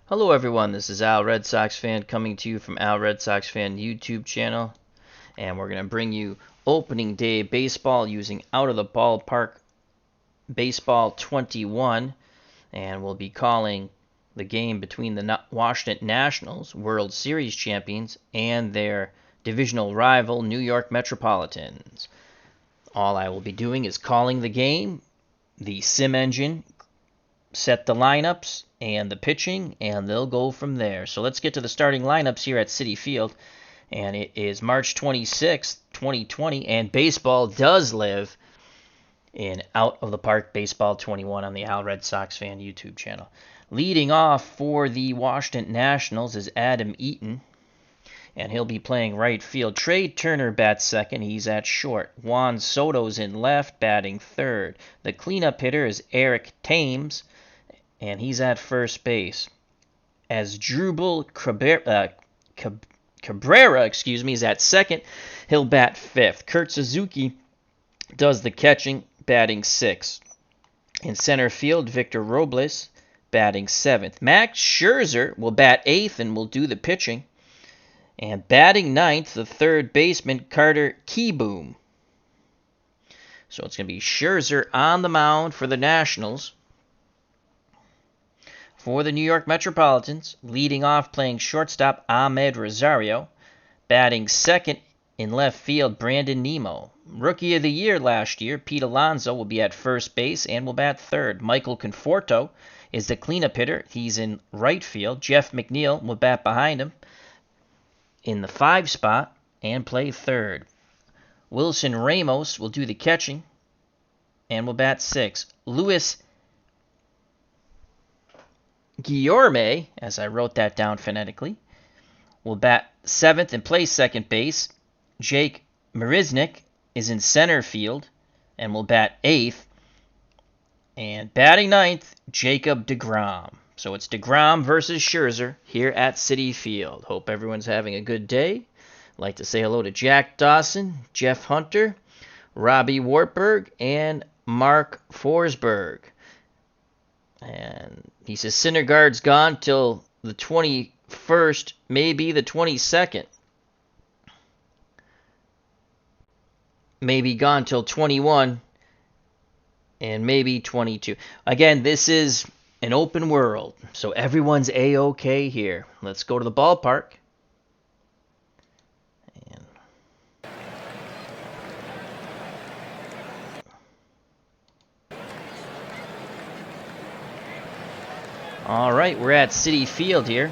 Hello everyone, this is Al Red Sox Fan coming to you from Al Red Sox Fan YouTube channel, and we're going to bring you opening day baseball using Out of the Ballpark Baseball 21, and we'll be calling the game between the Washington Nationals, World Series champions, and their divisional rival New York Metropolitans. All I will be doing is calling the game. The sim engine set the lineups and the pitching, and they'll go from there. So let's get to the starting lineups here at Citi Field. And it is March 26th, 2020, and baseball does live in Out of the Park Baseball 21 on the Al Red Sox Fan YouTube channel. Leading off for the Washington Nationals is Adam Eaton, and he'll be playing right field. Trey Turner bats second. He's at short. Juan Soto's in left, batting third. The cleanup hitter is Eric Thames, and he's at first base. As Drupal Cabrera, is at second, he'll bat fifth. Kurt Suzuki does the catching, batting sixth. In center field, Victor Robles batting seventh. Max Scherzer will bat eighth and will do the pitching. And batting ninth, the third baseman, Carter Kieboom. So it's going to be Scherzer on the mound for the Nationals. For the New York Metropolitans, leading off playing shortstop, Ahmed Rosario. Batting second in left field, Brandon Nimmo. Rookie of the Year last year, Pete Alonso will be at first base and will bat third. Michael Conforto is the cleanup hitter. He's in right field. Jeff McNeil will bat behind him in the 5 spot and play third. Wilson Ramos will do the catching and will bat sixth. Luis Guillorme, as I wrote that down phonetically, will bat seventh and play second base. Jake Marisnick is in center field and will bat eighth. And batting ninth, Jacob deGrom. So it's deGrom versus Scherzer here at Citi Field. Hope everyone's having a good day. I'd like to say hello to Jack Dawson, Jeff Hunter, Robbie Wartburg, and Mark Forsberg. And he says Syndergaard's gone till the 21st, maybe the 22nd. Maybe gone till 21 and maybe 22. Again, this is an open world, so everyone's A-OK here. Let's go to the ballpark. All right, we're at Citi Field here.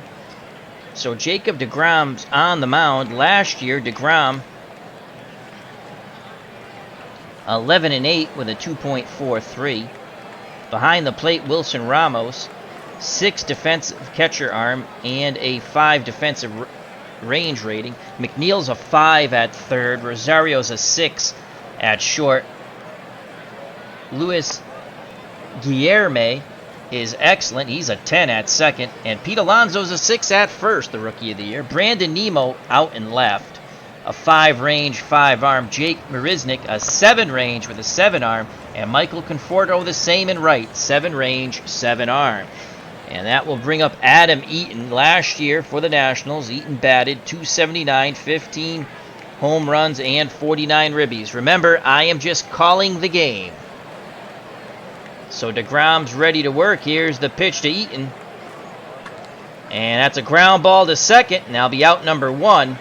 So Jacob deGrom's on the mound. Last year, deGrom 11-8 with a 2.43. Behind the plate, Wilson Ramos, 6 defensive catcher arm and a 5 defensive range rating. McNeil's a 5 at third. Rosario's a 6 at short. Luis Guillorme is excellent. He's a 10 at second. And Pete Alonso's a 6 at first, the Rookie of the Year. Brandon Nimmo out and left, a 5 range, 5 arm. Jake Marisnick, a 7 range with a 7 arm. And Michael Conforto, the same in right, 7 range, 7 arm. And that will bring up Adam Eaton. Last year for the Nationals, Eaton batted .279, 15 home runs, and 49 ribbies. Remember, I am just calling the game. So deGrom's ready to work. Here's the pitch to Eaton. And that's a ground ball to second. Now be out number 1.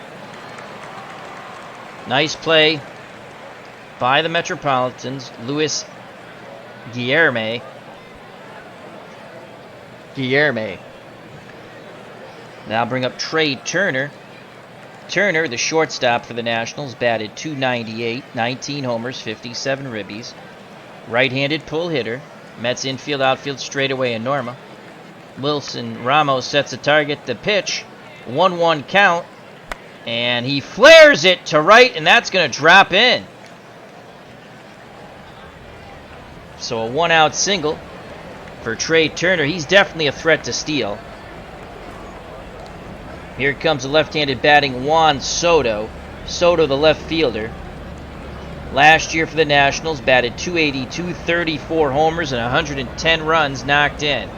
Nice play by the Metropolitans. Luis Guillorme. Now bring up Trey Turner. Turner, the shortstop for the Nationals, batted .298, 19 homers, 57 ribbies. Right-handed pull hitter. Mets infield, outfield, straightaway and Norma. Wilson Ramos sets a target. The pitch, 1-1 count. And he flares it to right, and that's going to drop in. So a 1-out single for Trey Turner. He's definitely a threat to steal. Here comes the left-handed batting Juan Soto. Soto, the left fielder. Last year for the Nationals, batted .282, 34 homers, and 110 runs knocked in.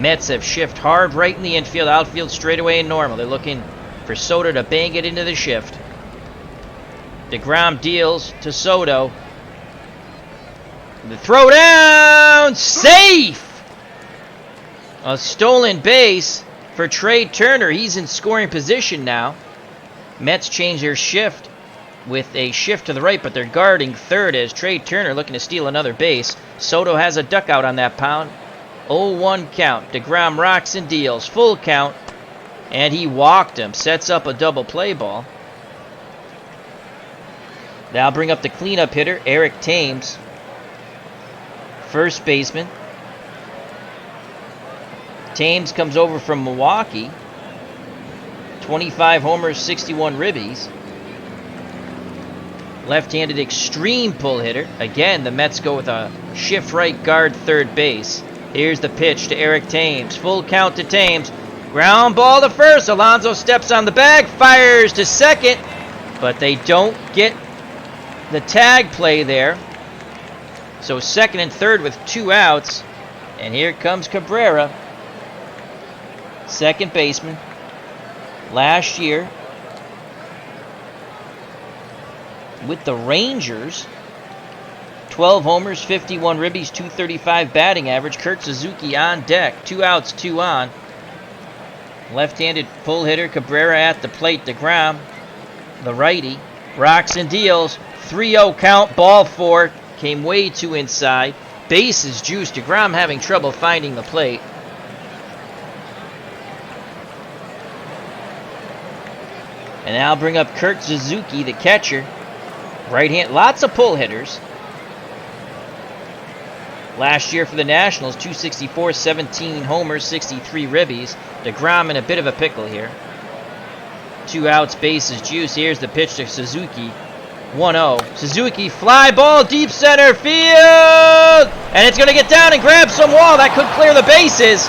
Mets have shift hard right in the infield, outfield straightaway and normal. They're looking for Soto to bang it into the shift. deGrom deals to Soto. The throw down, safe! A stolen base for Trey Turner. He's in scoring position now. Mets change their shift with a shift to the right, but they're guarding third as Trey Turner looking to steal another base. Soto has a duck out on that pound. 0-1 count. deGrom rocks and deals. Full count. And he walked him. Sets up a double play ball. Now bring up the cleanup hitter, Eric Thames. First baseman. Thames comes over from Milwaukee. 25 homers, 61 ribbies. Left-handed extreme pull hitter. Again, the Mets go with a shift right guard third base. Here's the pitch to Eric Thames. Full count to Thames. Ground ball to first. Alonso steps on the bag, fires to second, but they don't get the tag play there. So second and third with 2 outs. And here comes Cabrera, second baseman. Last year with the Rangers, 12 homers, 51 ribbies, 235 batting average. Kurt Suzuki on deck. 2 outs, 2 on. Left-handed pull hitter Cabrera at the plate. deGrom, the righty, rocks and deals. 3-0 count, ball 4. Came way too inside. Bases juiced. deGrom having trouble finding the plate. And now bring up Kurt Suzuki, the catcher. Right hand, lots of pull hitters. Last year for the Nationals, 264, 17 homers, 63 ribbies. deGrom in a bit of a pickle here. 2 outs, bases juice. Here's the pitch to Suzuki. 1-0. Suzuki, fly ball, deep center field! And it's going to get down and grab some wall. That could clear the bases.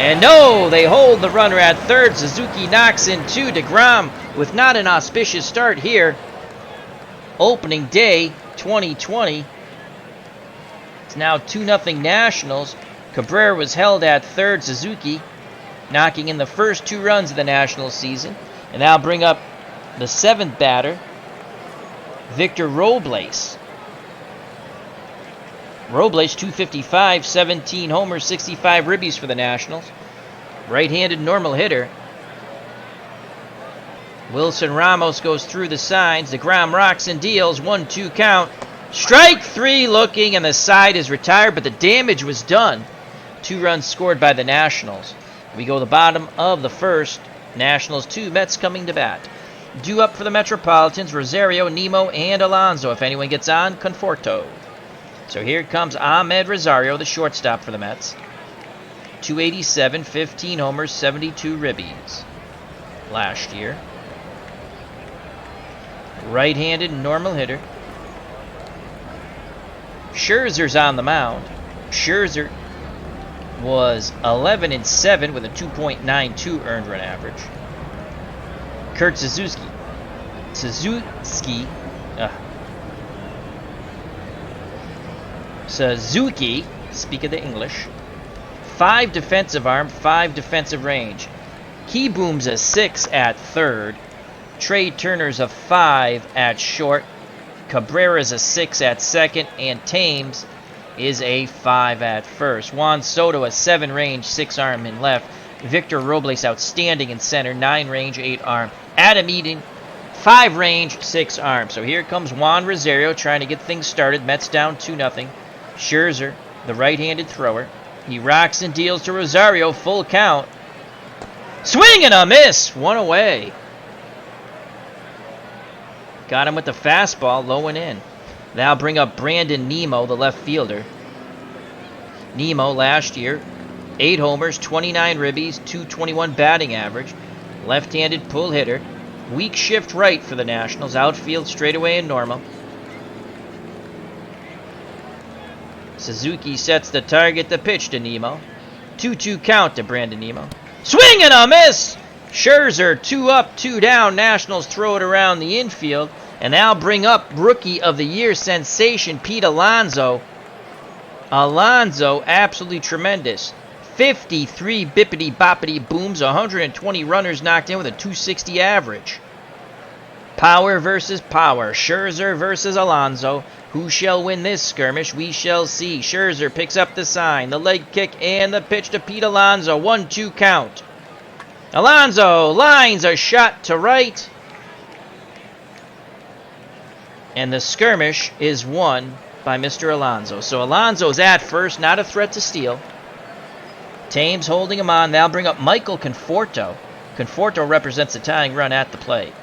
And no, they hold the runner at third. Suzuki knocks in 2. deGrom with not an auspicious start here. Opening day 2020. It's now 2-0 Nationals. Cabrera was held at third. Suzuki knocking in the first 2 runs of the Nationals season. And now bring up the 7th batter, Victor Robles. Robles, 255, 17 homers, 65 ribbies for the Nationals. Right-handed normal hitter. Wilson Ramos goes through the signs. deGrom rocks and deals. 1-2 count. Strike 3 looking, and the side is retired, but the damage was done. 2 runs scored by the Nationals. We go to the bottom of the first. Nationals 2, Mets coming to bat. Due up for the Metropolitans, Rosario, Nemo, and Alonso. If anyone gets on, Conforto. So here comes Ahmed Rosario, the shortstop for the Mets. 287, 15 homers, 72 ribbies last year. Right-handed normal hitter. Scherzer's on the mound. Scherzer was 11-7 with a 2.92 earned run average. Kurt Suzuki, speak of the English. 5 defensive arm, 5 defensive range. Keyboom's a 6 at third. Trey Turner's a 5 at short. Cabrera's a 6 at second. And Thames is a 5 at first. Juan Soto, a 7 range, 6 arm in left. Victor Robles, outstanding in center, 9 range, 8 arm. Adam Eaton, 5 range, 6 arm. So here comes Juan Rosario trying to get things started. Mets down 2-0. Scherzer, the right-handed thrower. He rocks and deals to Rosario, full count. Swing and a miss, 1 away. Got him with the fastball, low and in. Now bring up Brandon Nemo, the left fielder. Nemo last year, 8 homers, 29 ribbies, 221 batting average. Left-handed pull hitter. Weak shift right for the Nationals. Outfield straightaway and normal. Suzuki sets the target, the pitch to Nemo. 2-2 count to Brandon Nemo. Swing and a miss! Scherzer, 2 up, 2 down. Nationals throw it around the infield. And now bring up Rookie of the Year sensation Pete Alonso. Alonso, absolutely tremendous. 53 bippity boppity booms, 120 runners knocked in with a 260 average. Power versus power. Scherzer versus Alonso. Who shall win this skirmish? We shall see. Scherzer picks up the sign, the leg kick, and the pitch to Pete Alonso. 1-2 count. Alonso lines a shot to right. And the skirmish is won by Mr. Alonso. So Alonso's at first, not a threat to steal. Thames holding him on. They'll bring up Michael Conforto. Conforto represents the tying run at the plate.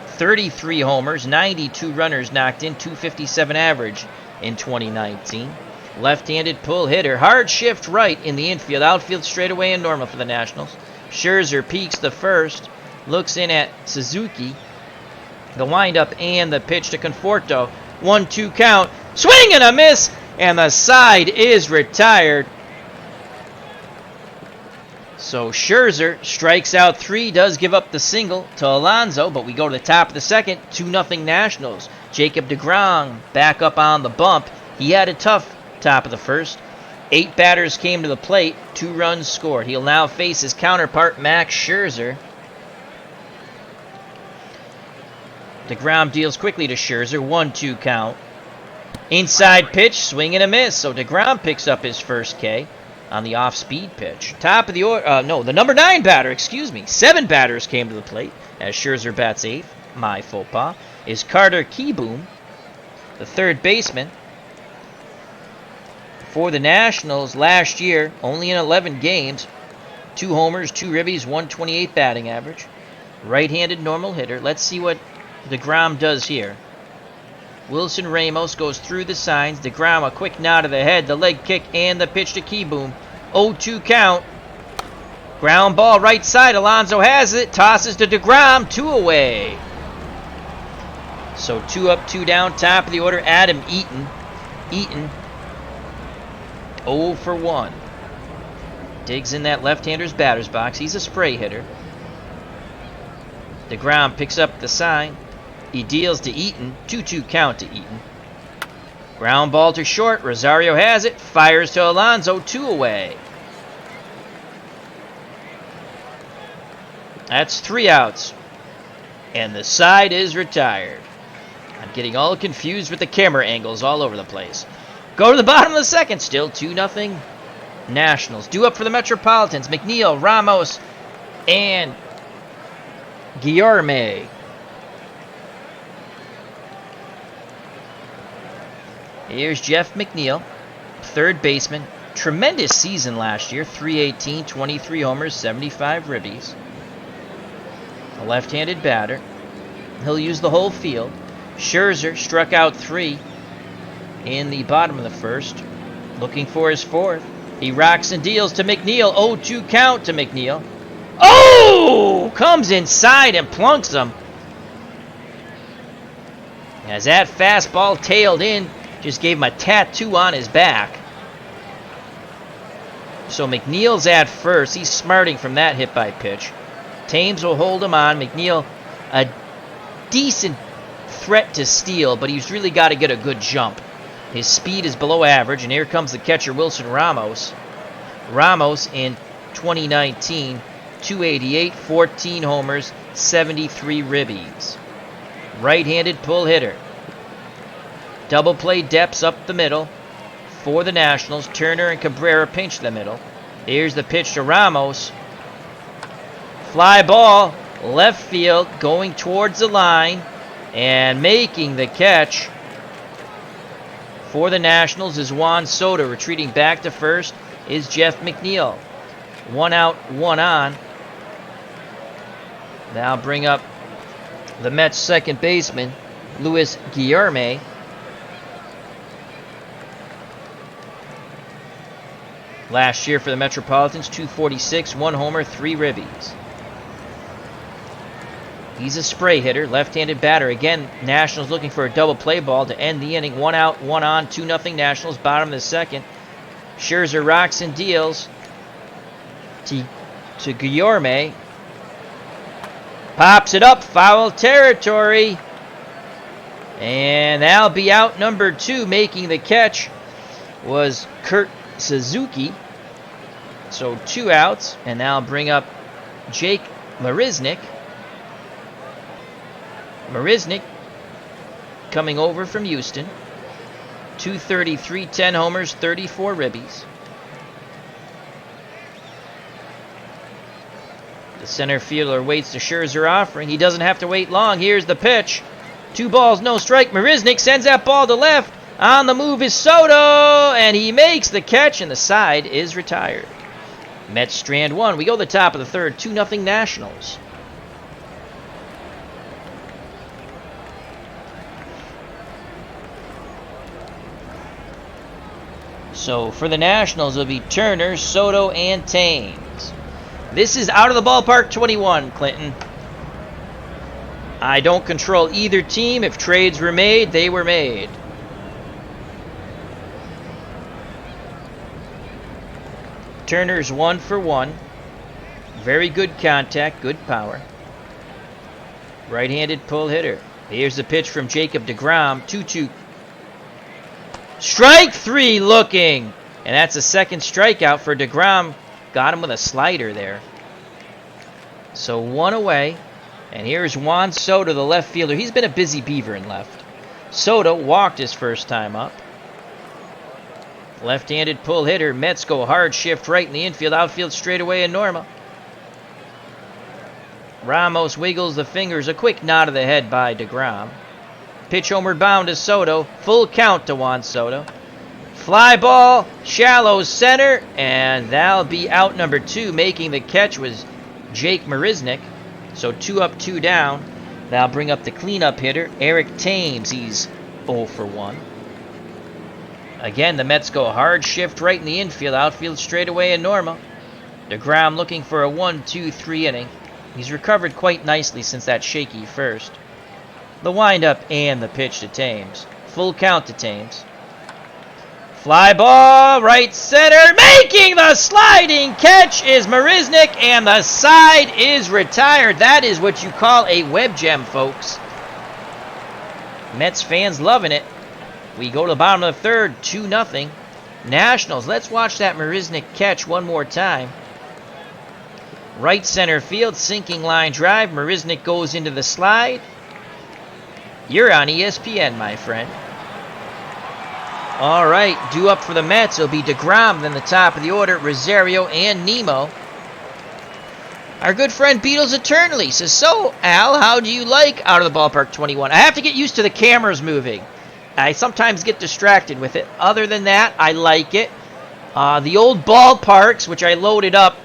33 homers, 92 runners knocked in, 257 average in 2019. Left-handed pull hitter. Hard shift right in the infield. Outfield straightaway and normal for the Nationals. Scherzer peaks the first. Looks in at Suzuki. The windup and the pitch to Conforto. 1-2 count. Swing and a miss. And the side is retired. So Scherzer strikes out 3, does give up the single to Alonso, but we go to the top of the second, 2-0 Nationals. Jacob deGrom back up on the bump. He had a tough top of the first. 8 batters came to the plate, 2 runs scored. He'll now face his counterpart, Max Scherzer. deGrom deals quickly to Scherzer, 1-2 count. Inside pitch, swing and a miss, so deGrom picks up his first K on the off-speed pitch. Top of the order, the number 9 batter, 7 batters came to the plate as Scherzer bats 8th. My faux pas. Is Carter Kieboom, the third baseman. For the Nationals last year, only in 11 games, 2 homers, 2 ribbies, 128 batting average. Right-handed normal hitter. Let's see what deGrom does here. Wilson Ramos goes through the signs. deGrom, a quick nod of the head, the leg kick, and the pitch to Kieboom. 0-2 count. Ground ball right side. Alonso has it. Tosses to deGrom. 2 away. So 2 up, 2 down. Top of the order, Adam Eaton. Eaton, 0 for 1. Digs in that left-hander's batter's box. He's a spray hitter. deGrom picks up the sign. He deals to Eaton. 2-2 count to Eaton. Ground ball to short. Rosario has it. Fires to Alonso. 2 away. That's 3 outs. And the side is retired. I'm getting all confused with the camera angles all over the place. Go to the bottom of the second. Still 2-0 Nationals. Due up for the Metropolitans. McNeil, Ramos, and Guillorme. Here's Jeff McNeil, third baseman. Tremendous season last year. 318, 23 homers, 75 ribbies. A left-handed batter. He'll use the whole field. Scherzer struck out 3 in the bottom of the first. Looking for his 4th. He rocks and deals to McNeil. 0-2 count to McNeil. Oh! Comes inside and plunks him. As that fastball tailed in, just gave him a tattoo on his back. So McNeil's at first. He's smarting from that hit by pitch. Thames will hold him on. McNeil, a decent threat to steal, but he's really got to get a good jump. His speed is below average, and here comes the catcher, Wilson Ramos. Ramos in 2019, 288, 14 homers, 73 ribbies. Right-handed pull hitter. Double play depths up the middle for the Nationals. Turner and Cabrera pinch the middle. Here's the pitch to Ramos. Fly ball, left field, going towards the line, and making the catch for the Nationals is Juan Soto. Retreating back to first is Jeff McNeil. 1 out, 1 on. Now bring up the Mets' second baseman, Luis Guillorme. Last year for the Metropolitans, 246, 1 homer, 3 ribbies. He's a spray hitter, left-handed batter. Again, Nationals looking for a double play ball to end the inning. 1 out, 1 on, 2-0 Nationals, bottom of the second. Scherzer rocks and deals to Guillorme. Pops it up, foul territory. And that'll be out number 2. Making the catch was Kurt Suzuki. So 2 outs. And now bring up Jake Marisnick. Marisnick coming over from Houston. 233, 10 homers, 34 ribbies. The center fielder waits the Scherzer offering. He doesn't have to wait long. Here's the pitch. 2 balls, no strike. Marisnick sends that ball to left. On the move is Soto, and he makes the catch, and the side is retired. Mets strand 1. We go to the top of the 3rd, 2-0 Nationals. So for the Nationals, it'll be Turner, Soto, and Thames. This is out of the ballpark 21, Clinton. I don't control either team. If trades were made, they were made. Turner's 1 for 1. Very good contact, good power. Right-handed pull hitter. Here's the pitch from Jacob deGrom. 2-2. Strike 3 looking. And that's a second strikeout for deGrom. Got him with a slider there. So 1 away. And here's Juan Soto, the left fielder. He's been a busy beaver in left. Soto walked his first time up. Left-handed pull hitter. Mets go hard shift right in the infield. Outfield straightaway and normal. Ramos wiggles the fingers. A quick nod of the head by deGrom. Pitch homeward bound to Soto. Full count to Juan Soto. Fly ball. Shallow center. And that'll be out number 2. Making the catch was Jake Marisnick. So 2 up, 2 down. That'll bring up the cleanup hitter, Eric Thames. He's 0 for 1. Again, the Mets go hard shift right in the infield. Outfield straightaway and normal. deGrom looking for a 1-2-3 inning. He's recovered quite nicely since that shaky first. The windup and the pitch to Thames. Full count to Thames. Fly ball, right center. Making the sliding catch is Marisnick, and the side is retired. That is what you call a web gem, folks. Mets fans loving it. We go to the bottom of the 3rd, 2-0. Nationals. Let's watch that Marisnick catch one more time. Right center field, sinking line drive. Marisnick goes into the slide. You're on ESPN, my friend. All right, due up for the Mets. It'll be deGrom, then the top of the order, Rosario and Nemo. Our good friend Beatles Eternally says, so, Al, how do you like Out of the Ballpark 21? I have to get used to the cameras moving. I sometimes get distracted with it. Other than that, I like it. The old ballparks, which I loaded up,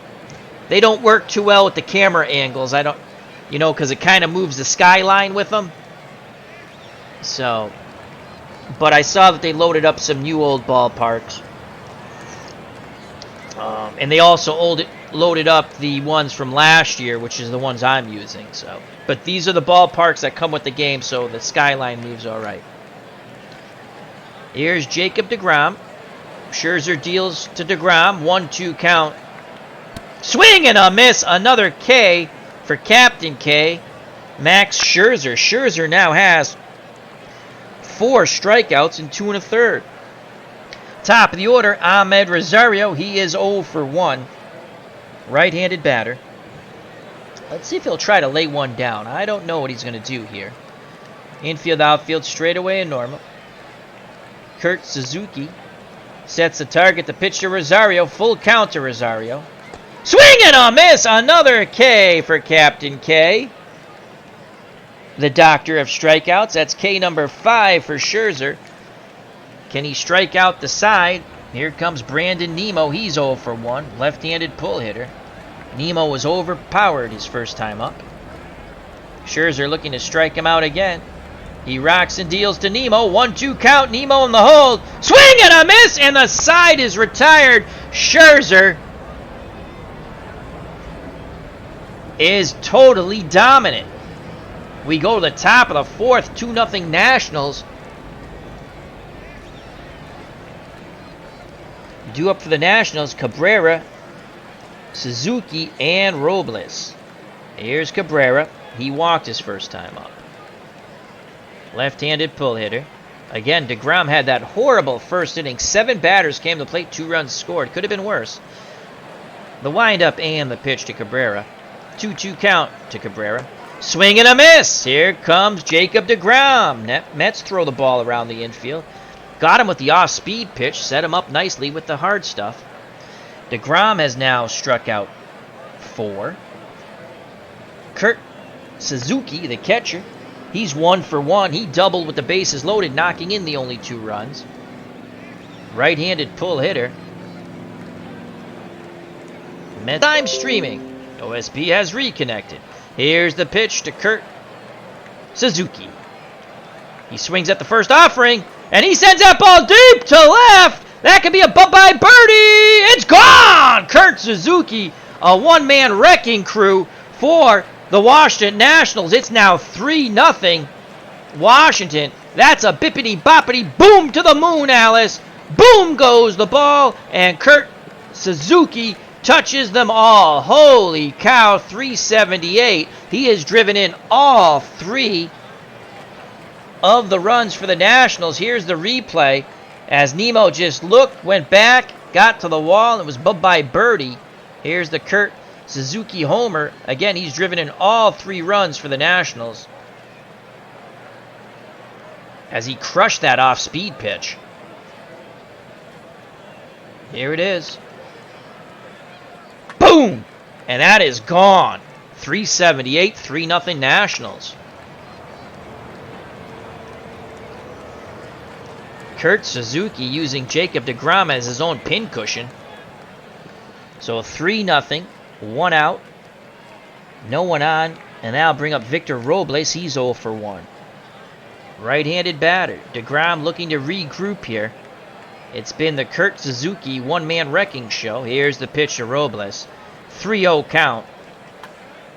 they don't work too well with the camera angles. I don't, because it kind of moves the skyline with them. So, but I saw that they loaded up some new old ballparks. And they also loaded up the ones from last year, which is the ones I'm using. So, but these are the ballparks that come with the game, so the skyline moves all right. Here's Jacob deGrom. Scherzer deals to deGrom. 1-2 count. Swing and a miss. Another K for Captain K. Max Scherzer. Scherzer now has 4 strikeouts in 2 1/3. Top of the order, Ahmed Rosario. He is 0 for 1. Right-handed batter. Let's see if he'll try to lay one down. I don't know what he's going to do here. Infield, outfield, straightaway and normal. Kurt Suzuki sets the target. The pitch to Rosario. Full count to Rosario. Swing and a miss. Another K for Captain K. The doctor of strikeouts. That's K number 5 for Scherzer. Can he strike out the side? Here comes Brandon Nemo. He's 0 for 1. Left-handed pull hitter. Nemo was overpowered his first time up. Scherzer looking to strike him out again. He rocks and deals to Nemo. 1-2 count. Nemo in the hold. Swing and a miss, and the side is retired. Scherzer is totally dominant. We go to the top of the 4th, 2-0 Nationals. Due up for the Nationals, Cabrera, Suzuki, and Robles. Here's Cabrera. He walked his first time up. Left-handed pull hitter. Again, deGrom had that horrible first inning. 7 batters came to the plate, 2 runs scored. Could have been worse. The windup and the pitch to Cabrera. 2-2 count to Cabrera. Swing and a miss. Here comes Jacob deGrom. Mets throw the ball around the infield. Got him with the off-speed pitch. Set him up nicely with the hard stuff. deGrom has now struck out 4. Kurt Suzuki, the catcher, he's 1 for 1. He doubled with the bases loaded, knocking in the only 2 runs. Right-handed pull hitter. Time streaming. OSB has reconnected. Here's the pitch to Kurt Suzuki. He swings at the first offering, and he sends that ball deep to left. That could be a bye-bye birdie. It's gone! Kurt Suzuki, a one-man wrecking crew for the Washington Nationals. It's now 3-0 Washington. That's a bippity-boppity boom to the moon, Alice. Boom goes the ball, and Kurt Suzuki touches them all. Holy cow, 378. He has driven in all 3 of the runs for the Nationals. Here's the replay as Nemo just looked, went back, got to the wall, and it was bye-bye birdie. Here's the Kurt Suzuki homer. Again, he's driven in all 3 runs for the Nationals as he crushed that off-speed pitch. Here it is. Boom! And that is gone. 378, 3-0 Nationals. Kurt Suzuki using Jacob deGrom as his own pincushion. So 3-0, 1 out, no one on, and now bring up Victor Robles. He's 0 for 1. Right-handed batter. deGrom looking to regroup here. It's been the Kurt Suzuki one-man wrecking show. Here's the pitch to Robles. 3-0 count.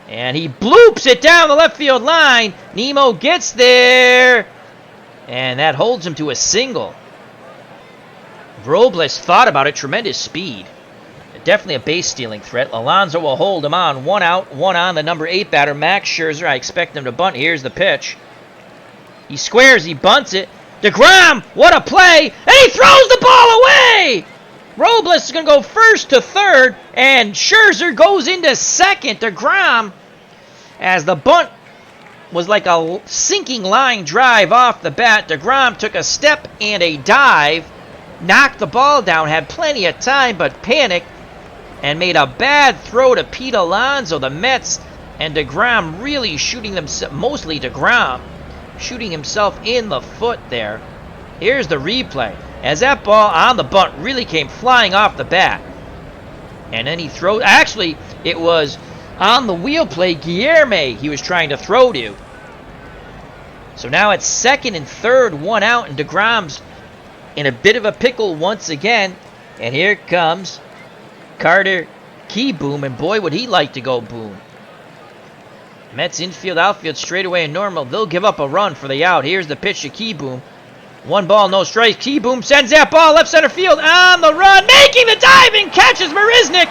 And he bloops it down the left field line. Nemo gets there. And that holds him to a single. Robles thought about it. Tremendous speed. Definitely a base-stealing threat. Alonso will hold him on. 1 out, 1 on. The number 8 batter, Max Scherzer. I expect him to bunt. Here's the pitch. He squares. He bunts it. deGrom, what a play. And he throws the ball away. Robles is going to go first to third. And Scherzer goes into second. deGrom, as the bunt was like a sinking line drive off the bat. deGrom took a step and a dive. Knocked the ball down. Had plenty of time, but panicked. And made a bad throw to Pete Alonso. The Mets and deGrom really shooting themselves, mostly deGrom, shooting himself in the foot there. Here's the replay. As that ball on the bunt really came flying off the bat. And then he throws, actually, it was on the wheel play, Guillerme he was trying to throw to. So now it's second and third, 1 out, and deGrom's in a bit of a pickle once again. And here comes Carter Kieboom, and boy, would he like to go boom. Mets infield, outfield, straightaway and normal. They'll give up a run for the out. Here's the pitch to Kieboom. 1 ball, no strikes. Kieboom sends that ball left center field on the run. Making the diving catch is Marisnick.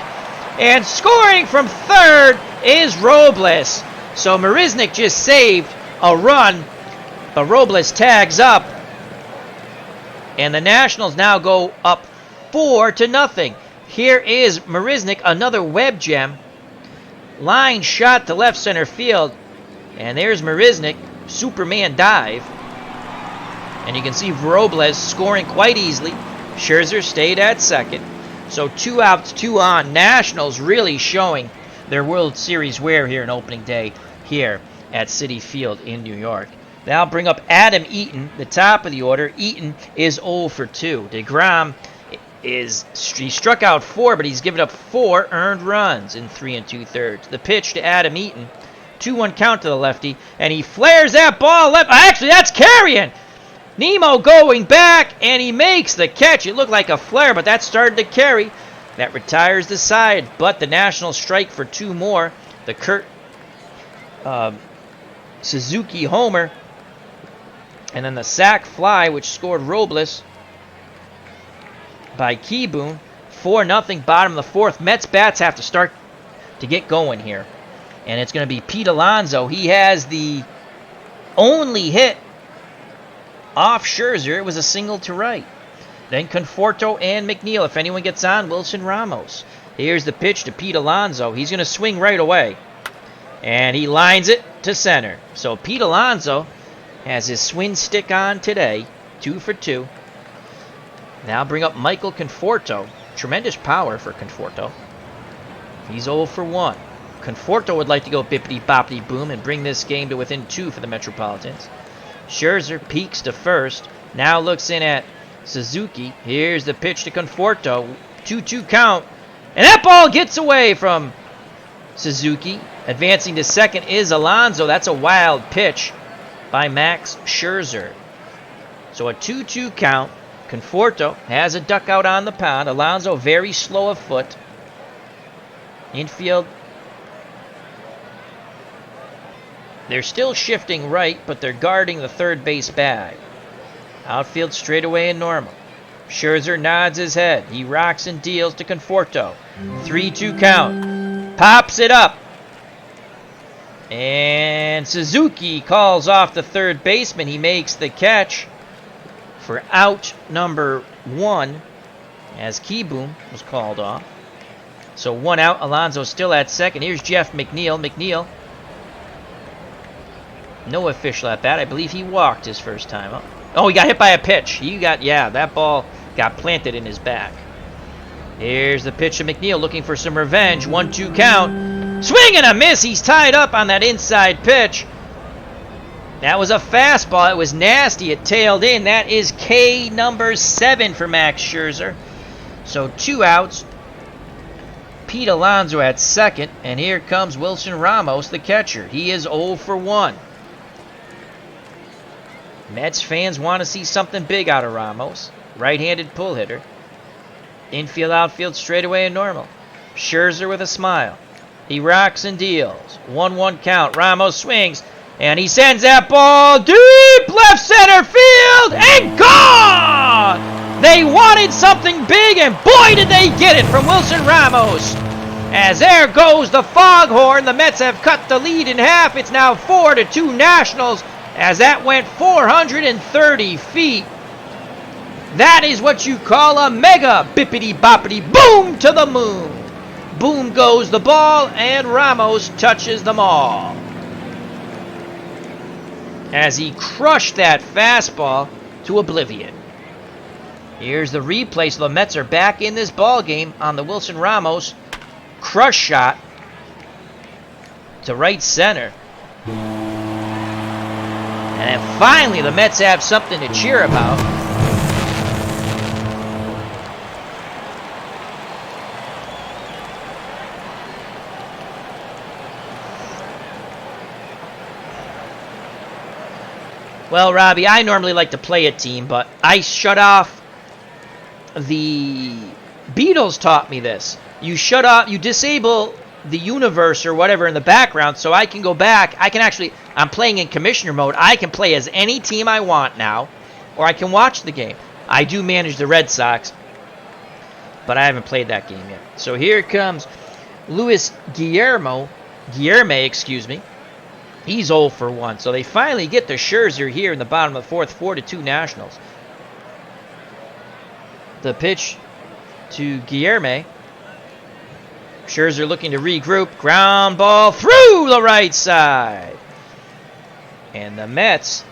And scoring from third is Robles. So Marisnick just saved a run. But Robles tags up. And the Nationals now go up 4-0. Here is Marisnick, another web gem. Line shot to left center field. And there's Marisnick, Superman dive. And you can see Robles scoring quite easily. Scherzer stayed at second. So 2 outs, 2 on. Nationals really showing their World Series wear here in opening day here at Citi Field in New York. Now bring up Adam Eaton, the top of the order. Eaton is 0 for 2. deGrom he struck out 4, but he's given up 4 earned runs in 3 2/3. The pitch to Adam Eaton. 2-1 count to the lefty, and he flares that ball left. Actually, that's carrying. Nemo going back, and he makes the catch. It looked like a flare, but that started to carry. That retires the side, but the Nationals strike for 2 more. The Kurt Suzuki homer, and then the sac fly, which scored Robles by Kieboom. 4-0, bottom of the 4th. Mets bats have to start to get going here. And it's going to be Pete Alonso. He has the only hit off Scherzer. It was a single to right. Then Conforto and McNeil. If anyone gets on, Wilson Ramos. Here's the pitch to Pete Alonso. He's going to swing right away. And he lines it to center. So Pete Alonso has his swing stick on today. 2 for 2. Now bring up Michael Conforto. Tremendous power for Conforto. He's 0 for 1. Conforto would like to go bippity-boppity-boom and bring this game to within 2 for the Metropolitans. Scherzer peeks to first. Now looks in at Suzuki. Here's the pitch to Conforto. 2-2 count. And that ball gets away from Suzuki. Advancing to second is Alonso. That's a wild pitch by Max Scherzer. So a 2-2 count. Conforto has a duck out on the pond. Alonso very slow of foot. Infield. They're still shifting right, but they're guarding the third base bag. Outfield straightaway and normal. Scherzer nods his head. He rocks and deals to Conforto. 3-2 count. Pops it up. And Suzuki calls off the third baseman. He makes the catch for out number 1 as Keyboom was called off. So 1 out. Alonso still at second. Here's Jeff McNeil. McNeil. No official at bat. I believe he walked his first time up. Oh, he got hit by a pitch. That ball got planted in his back. Here's the pitch to McNeil looking for some revenge. 1-2 count. Swing and a miss. He's tied up on that inside pitch. That was a fastball. It was nasty. It tailed in. That is K number 7 for Max Scherzer. So 2 outs. Pete Alonso at second. And here comes Wilson Ramos, the catcher. He is 0 for 1. Mets fans want to see something big out of Ramos. Right-handed pull hitter. Infield, outfield, straightaway and normal. Scherzer with a smile. He rocks and deals. 1-1 count. Ramos swings. And he sends that ball deep left center field and gone! They wanted something big, and boy did they get it from Wilson Ramos. As there goes the foghorn. The Mets have cut the lead in half. It's now 4-2 Nationals. As that went 430 feet. That is what you call a mega bippity-boppity boom to the moon. Boom goes the ball, and Ramos touches them all. As he crushed that fastball to oblivion. Here's the replay, so the Mets are back in this ball game on the Wilson Ramos crush shot to right center. And then finally, the Mets have something to cheer about. Well, Robbie, I normally like to play a team, but I shut off the Beatles taught me this. You disable the universe or whatever in the background so I can go back. I'm playing in commissioner mode. I can play as any team I want now, or I can watch the game. I do manage the Red Sox, but I haven't played that game yet. So here comes Luis Guillerme, He's 0 for 1. So they finally get to Scherzer here in the bottom of the 4th, 4-2 Nationals. The pitch to Guillerme. Scherzer looking to regroup. Ground ball through the right side. And the Mets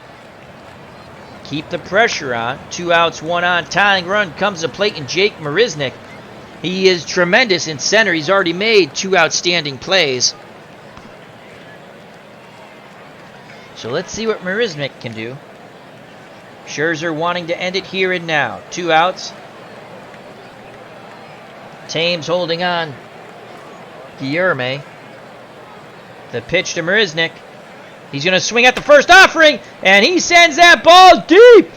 keep the pressure on. 2 outs, 1 on. Tying run comes to plate, and Jake Marisnick. He is tremendous in center. He's already made 2 outstanding plays. So let's see what Marisnick can do. Scherzer wanting to end it here and now. 2 outs. Thames holding on. Guillerme. The pitch to Marisnick. He's going to swing at the first offering, and he sends that ball deep.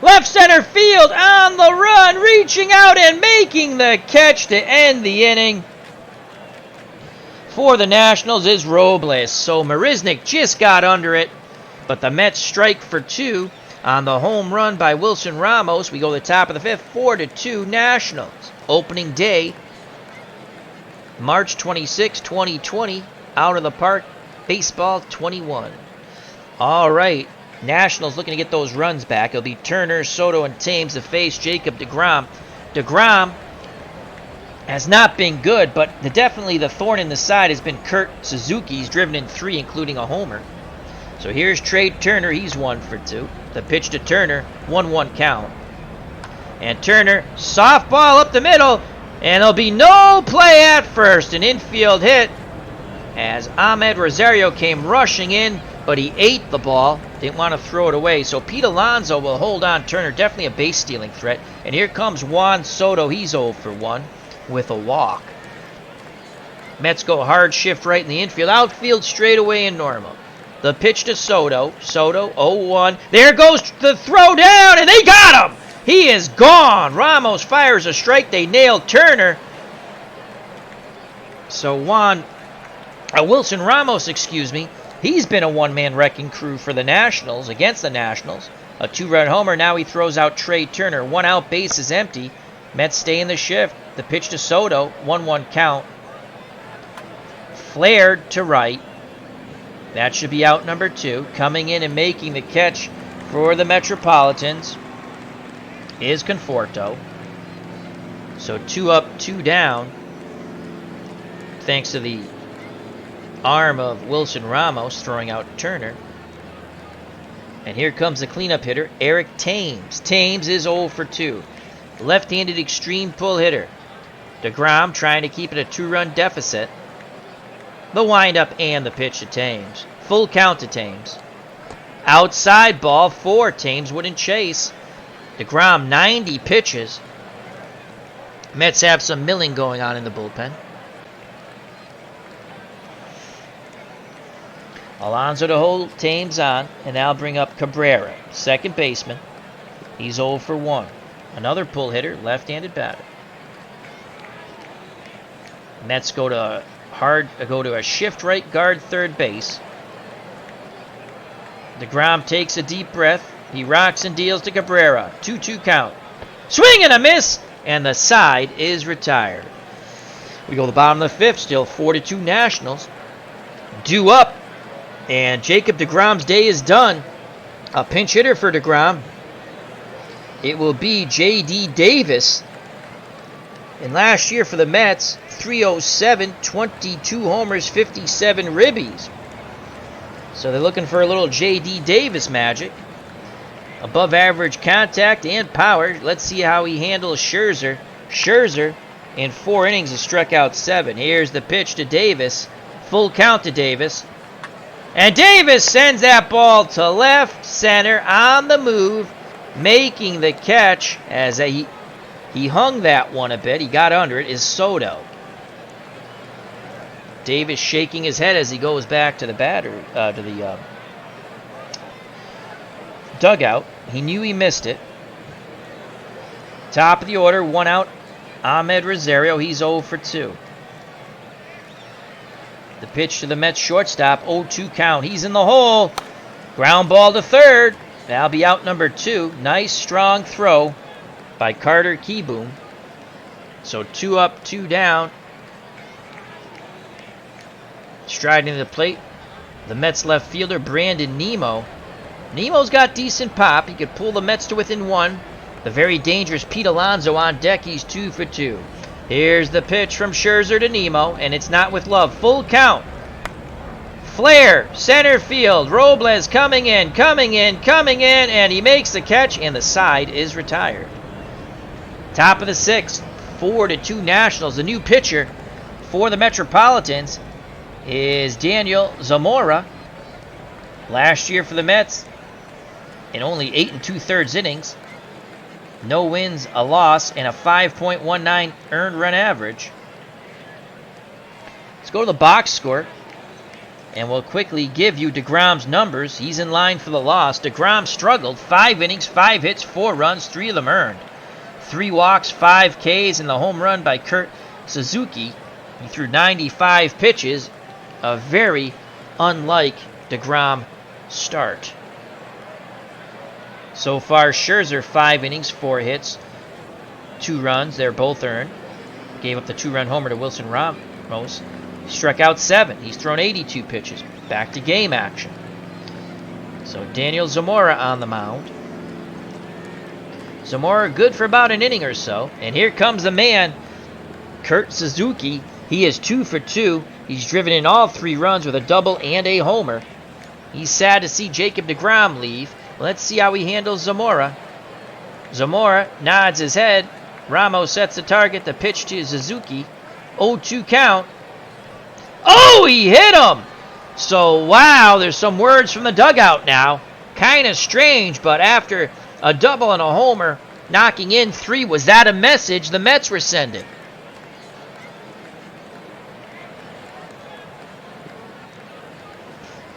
Left center field on the run, reaching out and making the catch to end the inning. For the Nationals is Robles. So Marisnick just got under it, but the Mets strike for 2 on the home run by Wilson Ramos. We go to the top of the 5th, 4-2 Nationals. Opening day, March 26, 2020, out of the park, baseball 21. All right, Nationals looking to get those runs back. It'll be Turner, Soto, and Thames to face Jacob deGrom. deGrom has not been good, but definitely the thorn in the side has been Kurt Suzuki. He's driven in 3, including a homer. So here's Trey Turner. He's 1 for 2. The pitch to Turner, 1-1 count. And Turner, softball up the middle, and there'll be no play at first. An infield hit as Ahmed Rosario came rushing in, but he ate the ball. Didn't want to throw it away. So Pete Alonso will hold on Turner. Definitely a base-stealing threat. And here comes Juan Soto. He's 0 for 1 with a walk. Mets go hard shift right in the infield. Outfield straight away and normal. The pitch to Soto. Soto 0-1. There goes the throw down, and they got him! He is gone. Ramos fires a strike. They nailed Turner. So Wilson Ramos, he's been a one-man wrecking crew for the Nationals, against the Nationals. A 2-run homer. Now he throws out Trey Turner. 1 out, base is empty. Mets stay in the shift. The pitch to Soto. 1-1 count. Flared to right. That should be out number 2. Coming in and making the catch for the Metropolitans is Conforto. So 2 up, 2 down, thanks to the arm of Wilson Ramos throwing out Turner. And here comes the cleanup hitter, Eric Thames. Thames is 0 for 2. Left-handed extreme pull hitter. deGrom trying to keep it a 2-run deficit. The windup and the pitch to Thames. Full count to Thames. Outside ball for Thames. Wouldn't chase. deGrom 90 pitches. Mets have some milling going on in the bullpen. Alonso to hold Thames on, and now bring up Cabrera, second baseman. He's 0 for 1. Another pull hitter, left-handed batter. Mets go to a shift right guard third base. deGrom takes a deep breath. He rocks and deals to Cabrera. 2-2 count. Swing and a miss, and the side is retired. We go to the bottom of the 5th, still 4-2 Nationals. Due up, and Jacob deGrom's day is done. A pinch hitter for deGrom. It will be J.D. Davis. And last year for the Mets, 307, 22 homers, 57 ribbies. So they're looking for a little J.D. Davis magic. Above average contact and power. Let's see how he handles Scherzer. Scherzer, in 4 innings, has struck out 7. Here's the pitch to Davis. Full count to Davis. And Davis sends that ball to left center on the move, making the catch as he hung that one a bit. He got under it, is Soto. Davis shaking his head as he goes back to the dugout. He knew he missed it. Top of the order, 1 out. Ahmed Rosario, he's 0 for 2. The pitch to the Mets shortstop, 0-2 count. He's in the hole. Ground ball to third. That'll be out number 2. Nice strong throw by Carter Kieboom. So 2 up, 2 down. Striding to the plate, the Mets left fielder, Brandon Nimmo. Nemo's got decent pop. He could pull the Mets to within 1. The very dangerous Pete Alonso on deck. He's 2 for 2. Here's the pitch from Scherzer to Nimmo, and it's not with love. Full count. Flare, center field. Robles coming in, and he makes the catch, and the side is retired. Top of the 6th, 4-2 Nationals. The new pitcher for the Metropolitans is Daniel Zamora. Last year for the Mets, in only 8 2/3 innings, no wins, a loss, and a 5.19 earned run average. Let's go to the box score, and we'll quickly give you deGrom's numbers. He's in line for the loss. deGrom struggled. 5 innings, 5 hits, 4 runs, 3 of them earned. 3 walks, 5 Ks, and the home run by Kurt Suzuki. He threw 95 pitches, a very unlike deGrom start. So far, Scherzer, 5 innings, 4 hits, 2 runs. They're both earned. Gave up the 2-run homer to Wilson Ramos. He struck out 7. He's thrown 82 pitches. Back to game action. So Daniel Zamora on the mound. Zamora good for about an inning or so. And here comes the man, Kurt Suzuki. He is 2 for 2. He's driven in all 3 runs with a double and a homer. He's sad to see Jacob deGrom leave. Let's see how he handles Zamora. Zamora nods his head. Ramos sets the target. The pitch to Suzuki. 0-2 count. Oh, he hit him! So, wow, there's some words from the dugout now. Kind of strange, but after a double and a homer, knocking in 3, was that a message the Mets were sending?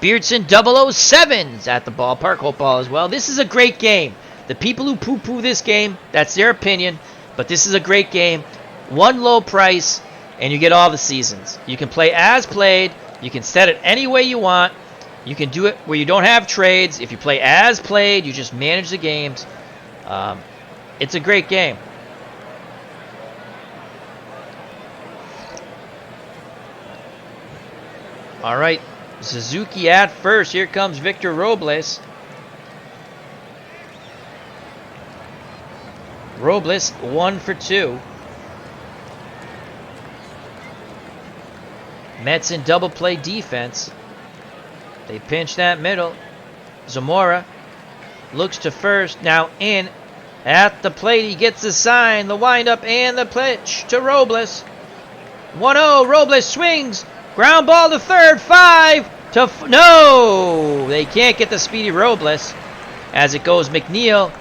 Beardson 007's at the ballpark. Hope all is well. This is a great game. The people who poo-poo this game, that's their opinion, but this is a great game. One low price, and you get all the seasons. You can play as played. You can set it any way you want. You can do it where you don't have trades. If you play as played, you just manage the games. It's a great game. All right, Suzuki at first. Here comes Victor Robles. Robles 1 for 2. Mets in double play defense. They pinch that middle. Zamora looks to first. Now in at the plate. He gets the sign, the windup, and the pitch to Robles. 1-0. Robles swings. Ground ball to third. 5 to no. They can't get the speedy Robles as it goes McNeil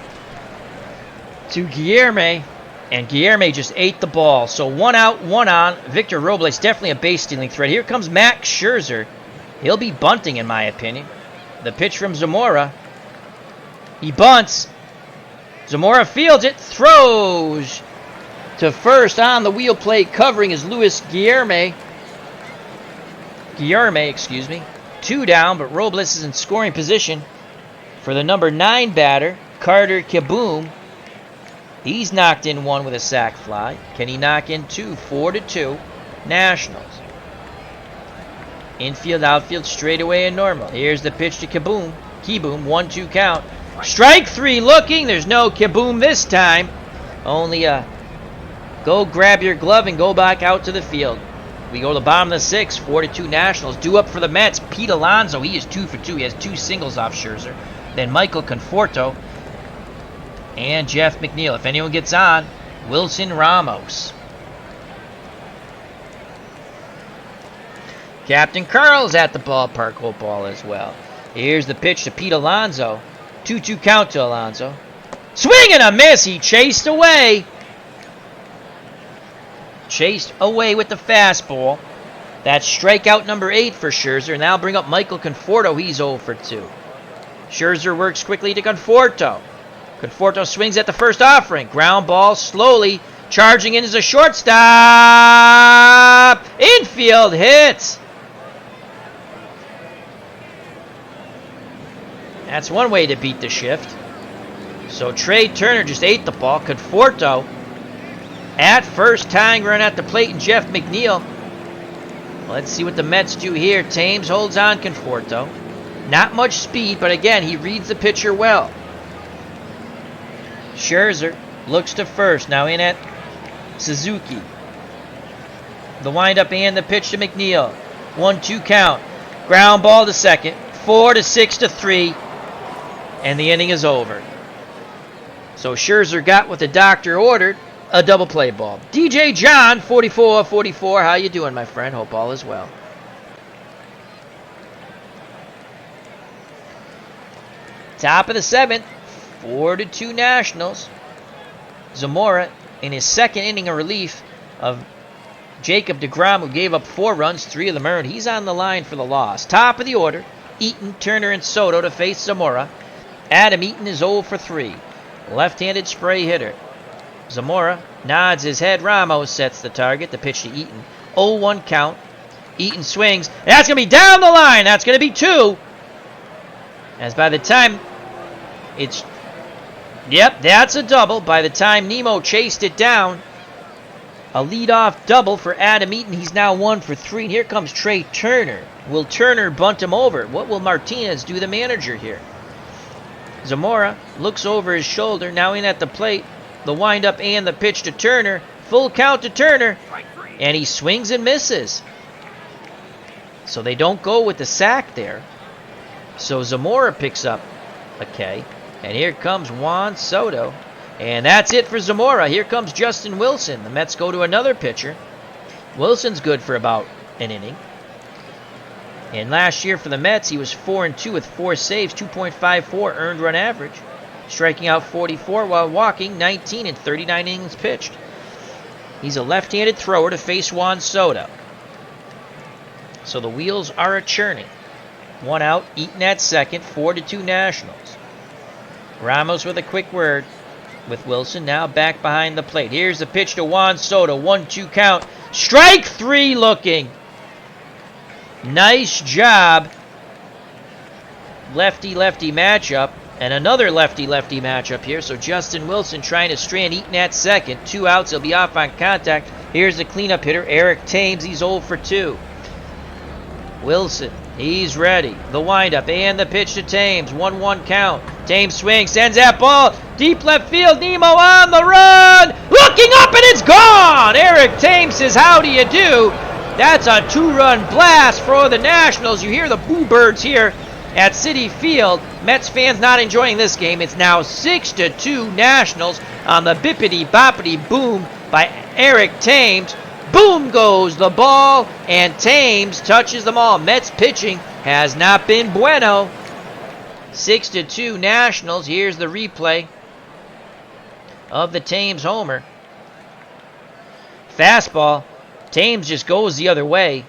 to Guillerme. And Guillerme just ate the ball. So 1 out, 1 on. Victor Robles, definitely a base-stealing threat. Here comes Max Scherzer. He'll be bunting, in my opinion. The pitch from Zamora. He bunts. Zamora fields it. Throws to first on the wheel plate. Covering is Luis Guillerme. Excuse me. 2 down, but Robles is in scoring position for the number 9 batter, Carter Kieboom. He's knocked in 1 with a sac fly. Can he knock in 2? 4-2. Nationals. Infield, outfield, straightaway, and normal. Here's the pitch to Kieboom. 1-2 count. Strike 3 looking. There's no Kieboom this time. Only go grab your glove and go back out to the field. We go to the bottom of the 6th. 4-2 Nationals. Due up for the Mets. Pete Alonso. He is 2 for 2. He has 2 singles off Scherzer. Then Michael Conforto. And Jeff McNeil. If anyone gets on, Wilson Ramos. Captain Carl's at the ballpark. Hope all is well. Here's the pitch to Pete Alonso. 2-2 count to Alonso. Swing and a miss. He chased away. Chased away with the fastball. That's strikeout number 8 for Scherzer. Now bring up Michael Conforto. He's 0 for 2. Scherzer works quickly to Conforto. Conforto swings at the first offering. Ground ball slowly. Charging in as a shortstop. Infield hit. That's one way to beat the shift. So Trey Turner just ate the ball. Conforto at first, tying run at the plate, and Jeff McNeil. Let's see what the Mets do here. Thames holds on Conforto. Not much speed, but again, he reads the pitcher well. Scherzer looks to first. Now in at Suzuki. The windup and the pitch to McNeil. 1-2 count. Ground ball to second. 4-6-3. And the inning is over. So Scherzer got what the doctor ordered. A double play ball. DJ John, 44-44. How you doing, my friend? Hope all is well. Top of the 7th. 4-2 Nationals. Zamora in his second inning of relief of Jacob deGrom, who gave up 4 runs, 3 of them earned. He's on the line for the loss. Top of the order, Eaton, Turner, and Soto to face Zamora. Adam Eaton is 0 for 3. Left-handed spray hitter. Zamora nods his head. Ramos sets the target. The pitch to Eaton. 0-1 count. Eaton swings. That's going to be down the line. That's going to be 2. As by the time it's... Yep, that's a double. By the time Nemo chased it down, a leadoff double for Adam Eaton. He's now 1 for 3. And here comes Trey Turner. Will Turner bunt him over? What will Martinez do, the manager here? Zamora looks over his shoulder, now in at the plate. The windup and the pitch to Turner. Full count to Turner. And he swings and misses. So they don't go with the sack there. So Zamora picks up a K. And here comes Juan Soto. And that's it for Zamora. Here comes Justin Wilson. The Mets go to another pitcher. Wilson's good for about an inning. And last year for the Mets, he was 4-2 with 4 saves, 2.54 earned run average. Striking out 44 while walking 19 in 39 innings pitched. He's a left-handed thrower to face Juan Soto. So the wheels are a-churning. 1 out, Eaton at second, 4-2 Nationals. Ramos with a quick word with Wilson, now back behind the plate. Here's the pitch to Juan Soto, 1-2 count. Strike 3 looking. Nice job. Lefty-lefty matchup. And another lefty-lefty matchup here. So Justin Wilson trying to strand Eaton at second. 2 outs. He'll be off on contact. Here's the cleanup hitter, Eric Thames. He's 0 for 2. Wilson, he's ready. The windup and the pitch to Thames. 1-1 count. Thames swings, sends that ball deep left field. Nemo on the run. Looking up and it's gone. Eric Thames says, how do you do? That's a 2-run blast for the Nationals. You hear the boo birds here at Citi Field. Mets fans not enjoying this game. It's now 6-2 Nationals on the bippity boppity boom by Eric Thames. Boom goes the ball, and Thames touches them all. Mets pitching has not been bueno. 6-2 Nationals. Here's the replay of the Thames homer. Fastball. Thames just goes the other way.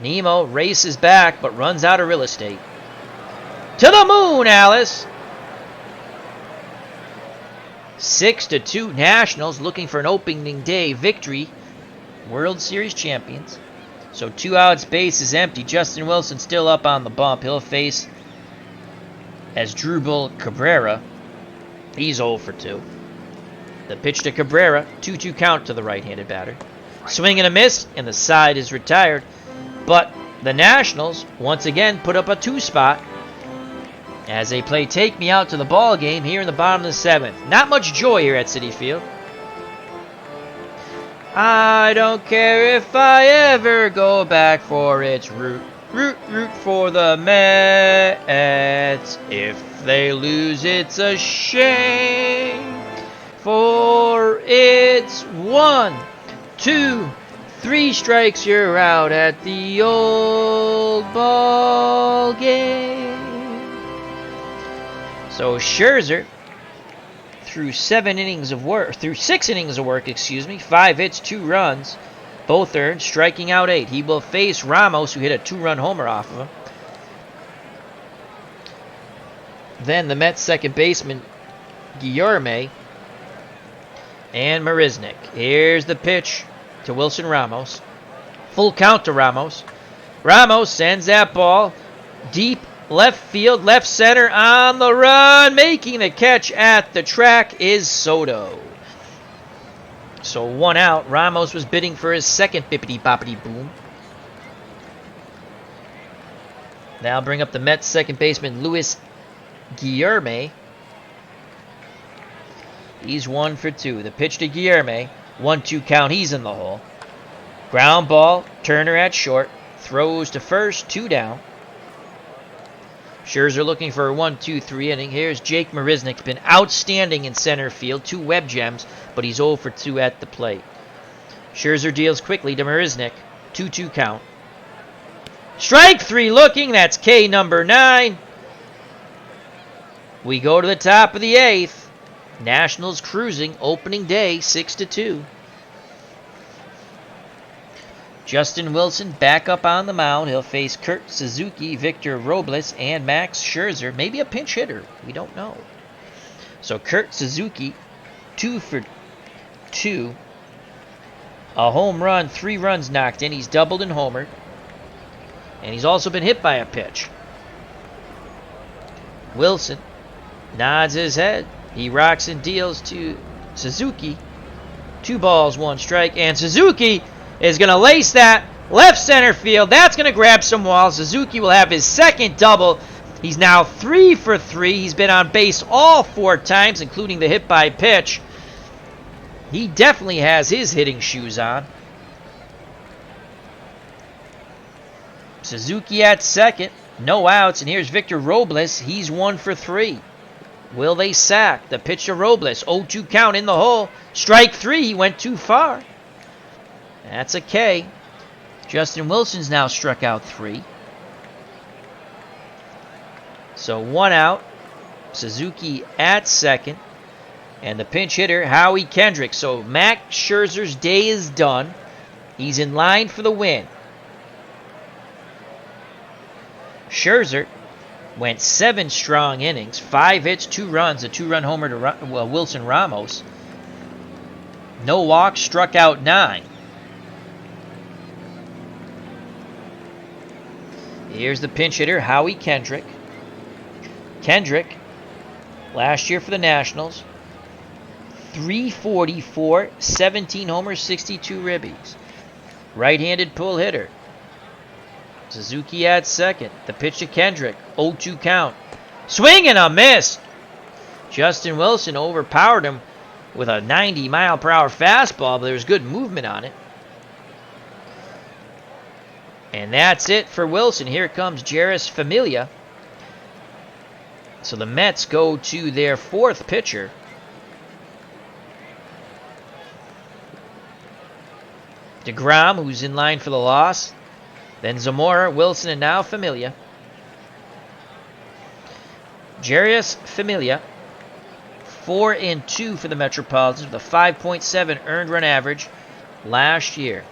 Nemo races back, but runs out of real estate. To the moon, Alice! 6-2 Nationals looking for an opening day victory. World Series champions. So 2 outs, base is empty. Justin Wilson still up on the bump. He'll face Asdrubal Cabrera. He's 0 for 2. The pitch to Cabrera, 2-2 count to the right-handed batter. Swing and a miss, and the side is retired. But the Nationals once again put up a 2 spot as they play Take Me Out to the ball game here in the bottom of the 7th. Not much joy here at Citi Field. I don't care if I ever go back for its root for the Mets. If they lose, it's a shame. For it's 1, 2, 3 strikes, you're out at the old ball game. So Scherzer through 6 innings of work, 5 hits, 2 runs, both earned, striking out 8. He will face Ramos, who hit a 2-run homer off of him. Then the Mets second baseman Guillorme and Marisnik. Here's the pitch to Wilson Ramos. Full count to Ramos. Ramos sends that ball deep left field, left center on the run. Making the catch at the track is Soto. So 1 out. Ramos was bidding for his second bippity-boppity boom. Now bring up the Mets second baseman Luis Guillorme. He's 1 for 2. The pitch to Guillorme. 1-2 count. He's in the hole. Ground ball. Turner at short. Throws to first. 2 down. Scherzer looking for a 1-2-3 inning. Here's Jake Marisnik. Been outstanding in center field. 2 web gems, but he's 0 for 2 at the plate. Scherzer deals quickly to Marisnik. 2-2 count. Strike 3 looking. That's K number 9. We go to the top of the 8th. Nationals cruising. Opening day 6-2. Justin Wilson back up on the mound. He'll face Kurt Suzuki, Victor Robles, and Max Scherzer. Maybe a pinch hitter. We don't know. So Kurt Suzuki, 2 for 2. A home run, 3 runs knocked in. He's doubled and homered. And he's also been hit by a pitch. Wilson nods his head. He rocks and deals to Suzuki. 2 balls, 1 strike. And Suzuki is going to lace that left center field. That's going to grab some walls. Suzuki will have his second double He's now 3 for 3. He's been on base all 4 times, including the hit by pitch. He definitely has his hitting shoes on. Suzuki at second. No outs, and here's Victor Robles. He's 1 for 3. Will they sack? The pitch to Robles. 0-2 count in the hole. Strike 3. He went too far. That's a K. Justin Wilson's now struck out 3. So 1 out. Suzuki at second. And the pinch hitter, Howie Kendrick. So Max Scherzer's day is done. He's in line for the win. Scherzer went 7 strong innings, 5 hits, 2 runs, a 2-run homer to Wilson Ramos. No walks, struck out 9. Here's the pinch hitter, Howie Kendrick. Kendrick, last year for the Nationals, 344, 17 homers, 62 ribbies. Right-handed pull hitter. Suzuki at second. The pitch to Kendrick. 0-2 count. Swing and a miss. Justin Wilson overpowered him with a 90-mile-per-hour fastball, but there was good movement on it. And that's it for Wilson. Here comes Jeurys Familia. So the Mets go to their 4th pitcher. deGrom, who's in line for the loss. Then Zamora, Wilson, and now Familia. Jeurys Familia, 4-2 for the Metropolitans with a 5.7 earned run average last year.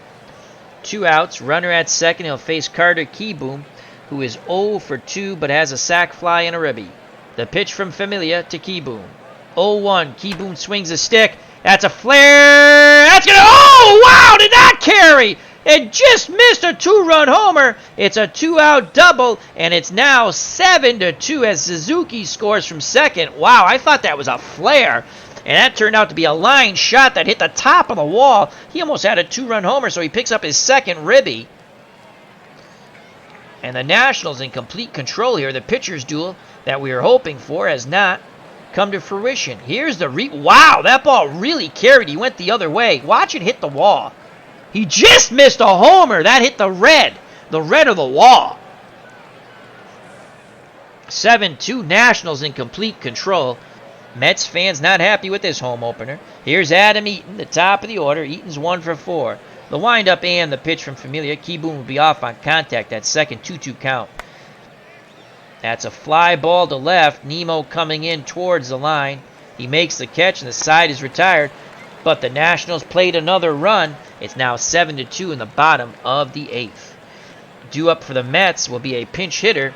2 outs, runner at second. He'll face Carter Kieboom, who is 0 for 2 but has a sac fly and a ribby. The pitch from Familia to Kieboom. 0-1. Kieboom swings a stick. That's a flare. That's going to... Oh, wow, did that carry? It just missed a 2-run homer. It's a 2-out double, and it's now 7-2 as Suzuki scores from second. Wow, I thought that was a flare, and that turned out to be a line shot that hit the top of the wall. He almost had a 2-run homer, so he picks up his second ribby. And the Nationals in complete control here. The pitcher's duel that we were hoping for has not come to fruition. Here's the wow, that ball really carried. He went the other way. Watch it hit the wall. He just missed a homer. That hit the red of the wall. 7-2 Nationals in complete control. Mets fans not happy with this home opener. Here's Adam Eaton, the top of the order. Eaton's 1 for 4. The windup and the pitch from Familia. Kieboom will be off on contact. That second 2-2 count. That's a fly ball to left. Nemo coming in towards the line. He makes the catch and the side is retired. But the Nationals played another run. It's now 7-2 in the bottom of the 8th. Due up for the Mets will be a pinch hitter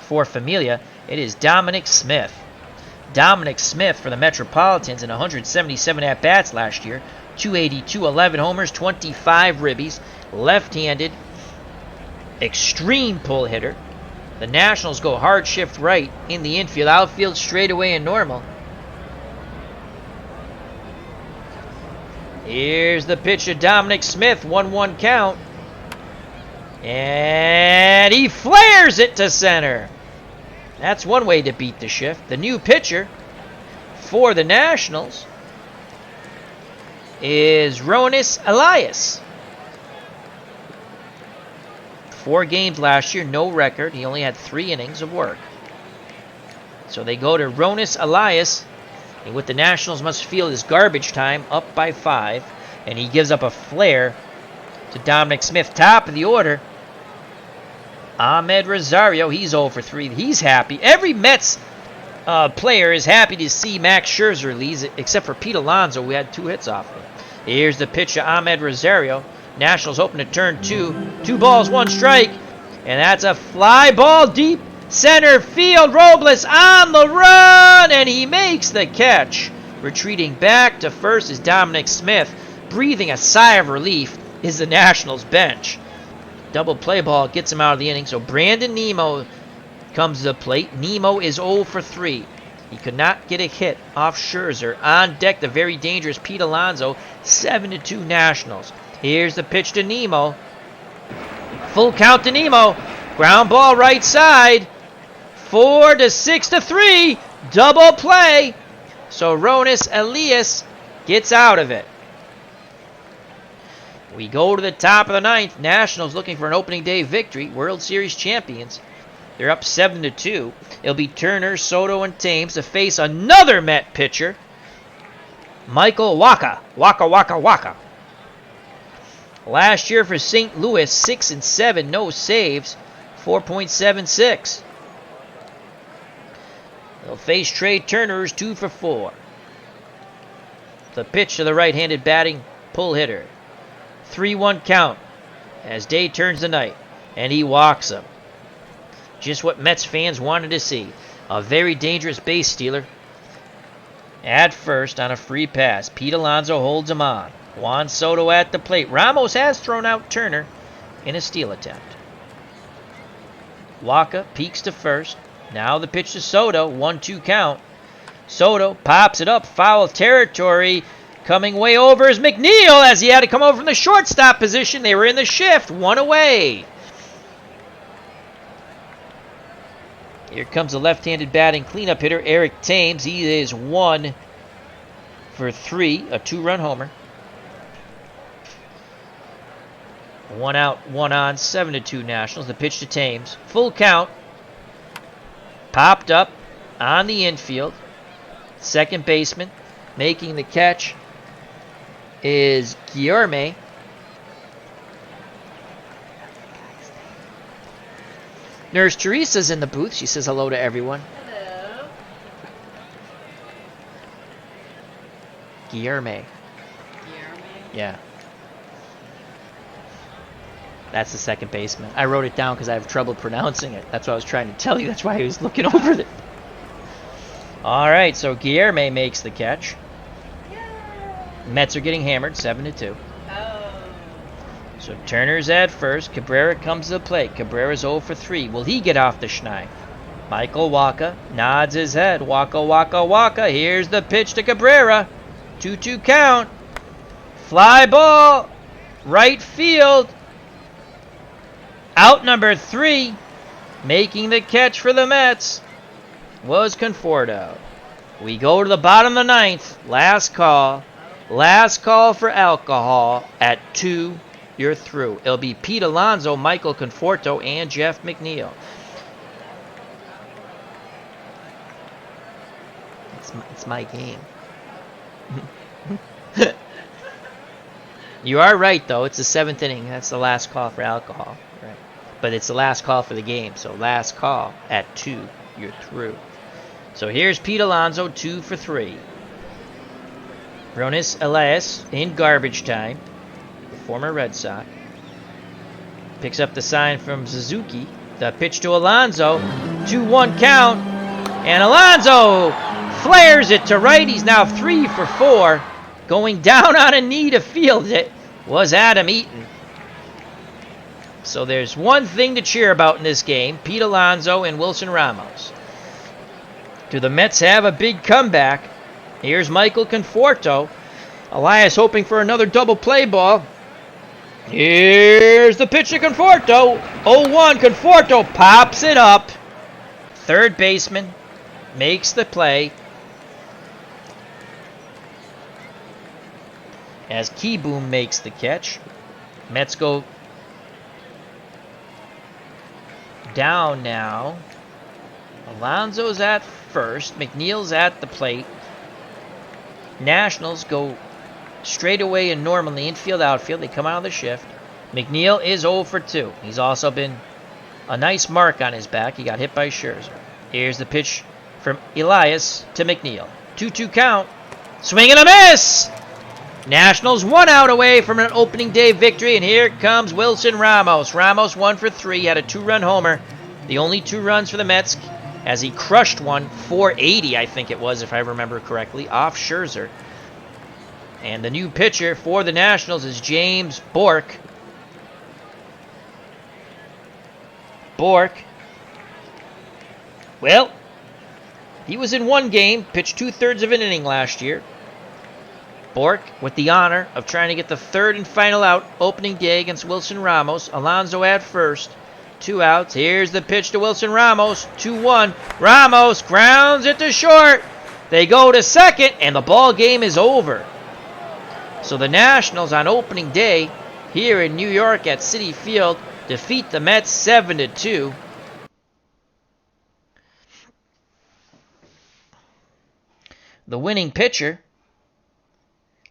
for Familia. It is Dominic Smith. Dominic Smith for the Metropolitans in 177 at-bats last year. 282, 11 homers, 25 ribbies. Left-handed, extreme pull hitter. The Nationals go hard shift right in the infield. Outfield straightaway and normal. Here's the pitch to Dominic Smith. 1-1 count. And he flares it to center. That's one way to beat the shift. The new pitcher for the Nationals is Ronis Elias. 4 games last year, no record. He only had 3 innings of work. So they go to Ronis Elias. And with the Nationals must feel his garbage time up by 5. And he gives up a flare to Dominic Smith. Top of the order, Ahmed Rosario. He's 0 for 3. He's happy. Every Mets player is happy to see Max Scherzer lead, except for Pete Alonso, who had 2 hits off him. Here's the pitch to Ahmed Rosario. Nationals hoping to turn 2. 2 balls, 1 strike. And that's a fly ball deep center field. Robles on the run, and he makes the catch. Retreating back to first is Dominic Smith. Breathing a sigh of relief is the Nationals bench. Double play ball gets him out of the inning. So Brandon Nemo comes to the plate. Nemo is 0 for 3. He could not get a hit off Scherzer. On deck, the very dangerous Pete Alonso. 7-2 Nationals. Here's the pitch to Nemo. Full count to Nemo. Ground ball right side. 4 to 6 to 3. Double play. So Ronis Elias gets out of it. We go to the top of the ninth. Nationals looking for an opening day victory. World Series champions. They're up 7 to 2. It'll be Turner, Soto, and Thames to face another Met pitcher, Michael Wacha. Waka. Last year for St. Louis, 6-7, no saves, 4.76. They'll face Trey Turner's 2 for 4. The pitch to the right-handed batting pull hitter. 3-1 count as day turns to night, and he walks him. Just what Mets fans wanted to see. A very dangerous base stealer. At first on a free pass, Pete Alonso holds him on. Juan Soto at the plate. Ramos has thrown out Turner in a steal attempt. Wacha peeks to first. Now the pitch to Soto. 1-2 count. Soto pops it up. Foul territory. Coming way over is McNeil as he had to come over from the shortstop position. They were in the shift. 1 away. Here comes the left-handed batting cleanup hitter, Eric Thames. He is 1 for 3, a 2-run homer. 1 out, 1 on, 7 to 2 Nationals. The pitch to Thames. Full count. Popped up on the infield. Second baseman making the catch is Guillerme. Nurse Teresa's in the booth. She says hello to everyone. Hello. Guillerme. Yeah. That's the second baseman. I wrote it down because I have trouble pronouncing it. That's what I was trying to tell you. That's why I was looking over it. All right, so Guillerme makes the catch. Mets are getting hammered, 7 to 2. So Turner's at first. Cabrera comes to the plate. Cabrera's 0 for 3. Will he get off the schneid? Michael Wacha nods his head. Waka. Here's the pitch to Cabrera. 2-2 count. Fly ball. Right field. Out number 3. Making the catch for the Mets was Conforto. We go to the bottom of the ninth. Last call. Last call for alcohol at 2. You're through. It'll be Pete Alonso, Michael Conforto, and Jeff McNeil. It's my game. You are right, though. It's the 7th inning. That's the last call for alcohol. Right. But it's the last call for the game. So last call at 2. You're through. So here's Pete Alonso, 2 for 3. Ronis Elias in garbage time. Former Red Sox. Picks up the sign from Suzuki. The pitch to Alonso. 2-1 count. And Alonso flares it to right. He's now 3 for 4. Going down on a knee to field it was Adam Eaton. So there's one thing to cheer about in this game. Pete Alonso and Wilson Ramos. Do the Mets have a big comeback? Here's Michael Conforto. Elias hoping for another double play ball. Here's the pitch to Conforto. 0-1. Conforto pops it up. Third baseman makes the play. As Keyboom makes the catch. Mets go down now. Alonso's at first. McNeil's at the plate. Nationals go straight away and normally infield, outfield. They come out of the shift. McNeil is 0 for 2. He's also been a nice mark on his back. He got hit by Scherzer. Here's the pitch from Elias to McNeil. 2-2 count. Swing and a miss! Nationals 1 out away from an opening day victory, and here comes Wilson Ramos. Ramos 1 for 3, had a 2-run homer. The only 2 runs for the Mets as he crushed one, 480 I think it was if I remember correctly, off Scherzer. And the new pitcher for the Nationals is James Bourque. Well, he was in one game, pitched 2/3 of an inning last year. Bourque with the honor of trying to get the third and final out opening day against Wilson Ramos. Alonso at first. 2 outs. Here's the pitch to Wilson Ramos. 2-1. Ramos grounds it to short. They go to second, and the ball game is over. So the Nationals on opening day here in New York at Citi Field defeat the Mets 7-2. The winning pitcher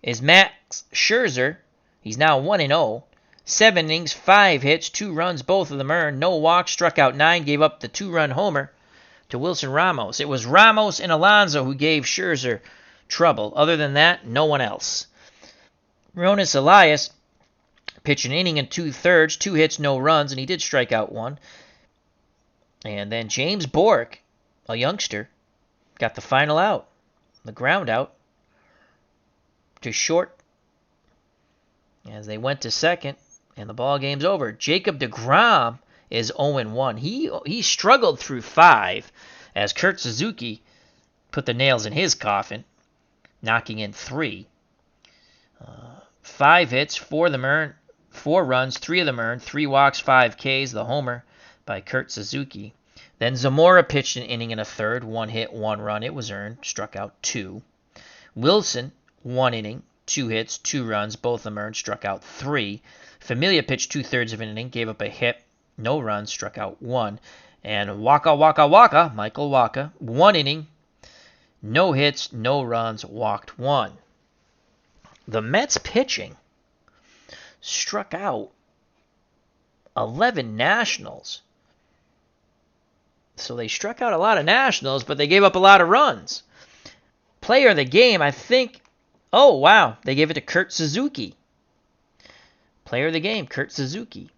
is Max Scherzer. He's now 1-0. 7 innings, 5 hits, 2 runs, both of them earned. No walks, struck out 9, gave up the 2-run homer to Wilson Ramos. It was Ramos and Alonso who gave Scherzer trouble. Other than that, no one else. Ronis Elias pitched an inning and 2/3, 2 hits, no runs, and he did strike out 1. And then James Bourque, a youngster, got the final out, the ground out to short as they went to second, and the ball game's over. Jacob deGrom is 0-1. He struggled through 5 as Kurt Suzuki put the nails in his coffin, knocking in 3. 5 hits, 4 of them earned, 4 runs, 3 of them earned, 3 walks, 5 Ks, the homer by Kurt Suzuki. Then Zamora pitched an inning and a third, 1 hit, 1 run. It was earned, struck out 2. Wilson, 1 inning, 2 hits, 2 runs, both of them earned, struck out 3. Familia pitched 2/3 of an inning, gave up a hit, no runs, struck out 1. And Michael Wacha, 1 inning, no hits, no runs, walked 1. The Mets pitching struck out 11 Nationals. So they struck out a lot of Nationals, but they gave up a lot of runs. Player of the game, I think, oh, wow, they gave it to Kurt Suzuki. Player of the game, Kurt Suzuki,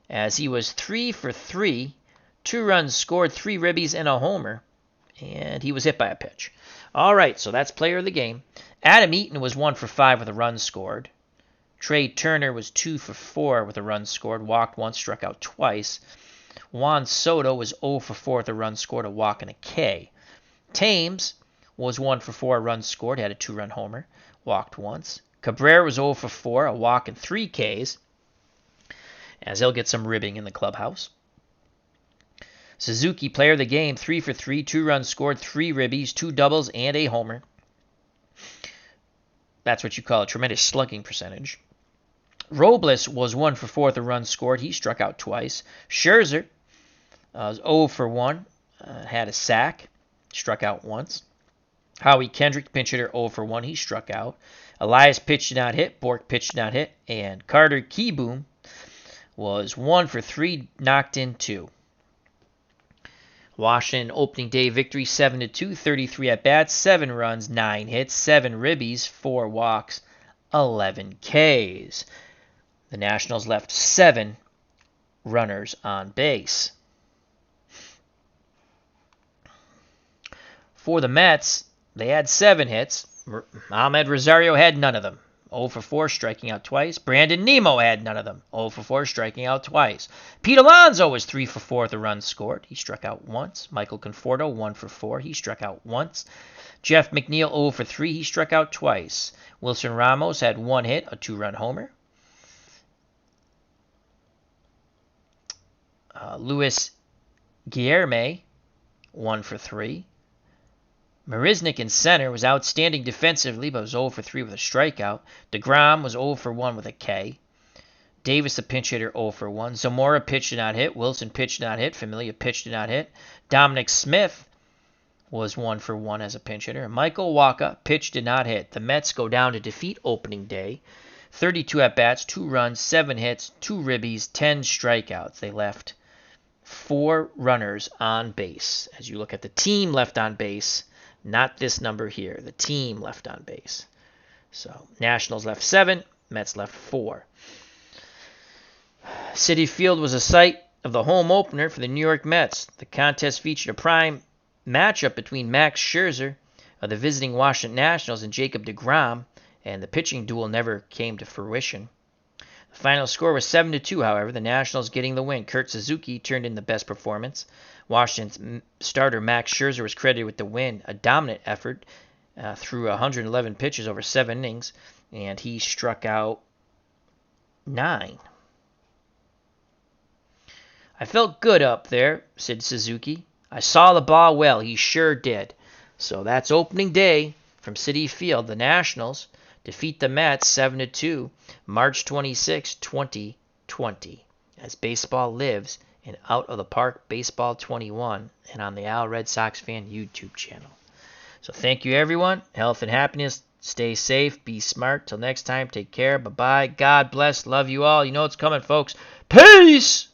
as he was 3 for 3, 2 runs scored, 3 ribbies, and a homer, and he was hit by a pitch. All right, so that's player of the game. Adam Eaton was 1 for 5 with a run scored. Trey Turner was 2 for 4 with a run scored, walked once, struck out twice. Juan Soto was 0 for 4 with a run scored, a walk, and a K. Thames was 1 for 4, a run scored, had a 2-run homer, walked once. Cabrera was 0 for 4, a walk, and 3 Ks, as he'll get some ribbing in the clubhouse. Suzuki, player of the game, 3 for 3, 2 runs scored, 3 ribbies, 2 doubles, and a homer. That's what you call a tremendous slugging percentage. Robles was 1 for 4 with a run scored. He struck out twice. Scherzer was 0 for 1, had a sack, struck out once. Howie Kendrick, pinch hitter, 0 for 1. He struck out. Elias pitched did not hit. Bourque pitched did not hit. And Carter Kieboom was 1 for 3, knocked in 2. Washington opening day victory 7-2, 33 at bats, 7 runs, 9 hits, 7 ribbies, 4 walks, 11 Ks. The Nationals left 7 runners on base. For the Mets, they had 7 hits. Ahmed Rosario had none of them. 0 for 4, striking out twice. Brandon Nimmo had none of them. 0 for 4, striking out twice. Pete Alonso was 3 for 4 with a run scored. He struck out once. Michael Conforto, 1 for 4. He struck out once. Jeff McNeil, 0 for 3. He struck out twice. Wilson Ramos had 1 hit, a 2-run homer. Luis Guilherme, 1 for 3. Marisnik in center was outstanding defensively, but was 0 for 3 with a strikeout. deGrom was 0 for 1 with a K. Davis, the pinch hitter, 0 for 1. Zamora pitched did not hit. Wilson pitched did not hit. Familia pitched did not hit. Dominic Smith was 1 for 1 as a pinch hitter. Michael Wacha pitched did not hit. The Mets go down to defeat opening day. 32 at-bats, 2 runs, 7 hits, 2 ribbies, 10 strikeouts. They left 4 runners on base. As you look at the team left on base, not this number here. The team left on base. So Nationals left 7. Mets left 4. Citi Field was a site of the home opener for the New York Mets. The contest featured a prime matchup between Max Scherzer of the visiting Washington Nationals and Jacob deGrom, and the pitching duel never came to fruition. The final score was 7-2, however, the Nationals getting the win. Kurt Suzuki turned in the best performance. Washington's starter Max Scherzer was credited with the win, a dominant effort through 111 pitches over 7 innings, and he struck out 9. I felt good up there, said Suzuki. I saw the ball well, he sure did. So that's opening day from Citi Field. The Nationals defeat the Mets 7-2, March 26, 2020. As baseball lives in Out of the Park Baseball 21 and on the Al Red Sox Fan YouTube channel. So thank you, everyone. Health and happiness. Stay safe. Be smart. Till next time, take care. Bye-bye. God bless. Love you all. You know what's coming, folks. Peace!